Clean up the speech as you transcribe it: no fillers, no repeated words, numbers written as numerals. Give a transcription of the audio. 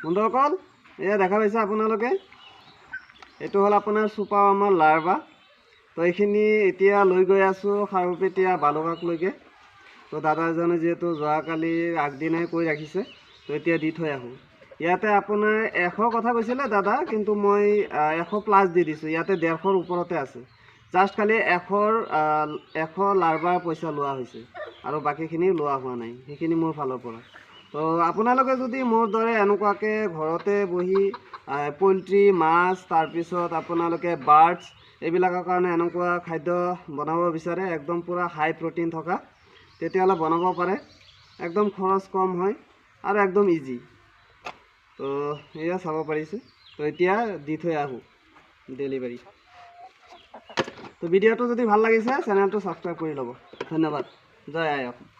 বন্ধুসকল এয়া দেখা পাইছে আপোনালোকে, এইটো হ'ল আপোনাৰ চুপাৰৱৰ্মৰ লাৰ্ভা। তো এইখিনি এতিয়া লৈ গৈ আছোঁ খাৰুপেটীয়া বালুকাকলৈকে। তো দাদাজনে যিহেতু যোৱাকালি আগদিনাই কৈ ৰাখিছে, তো এতিয়া দি থৈ আহোঁ। ইয়াতে আপোনাৰ 100 কথা কৈছিলে দাদা, কিন্তু মই 100+ দি দিছোঁ। ইয়াতে 150ৰ ওপৰতে আছে। জাষ্ট খালি 100 লাৰ্ভাৰ পইচা লোৱা হৈছে আৰু বাকীখিনি লোৱা হোৱা নাই, সেইখিনি মোৰ ফালৰ পৰা। তো আপোনালোকে যদি মোৰ দৰে এনেকুৱাকৈ ঘৰতে বহি পইল্ট্ৰি, মাছ, তাৰপিছত আপোনালোকে বাৰ্ডছ এইবিলাকৰ কাৰণে এনেকুৱা খাদ্য বনাব বিচাৰে, একদম পূৰা হাই প্ৰটিন থকা, তেতিয়াহ'লে বনাব পাৰে। একদম খৰচ কম হয় আৰু একদম ইজি। তো এয়া চাব পাৰিছে। তো এতিয়া দি থৈ আহোঁ ডেলিভাৰী। তো ভিডিঅ'টো যদি ভাল লাগিছে চেনেলটো ছাবস্ক্ৰাইব কৰি ল'ব। ধন্যবাদ। জয় আই অসম।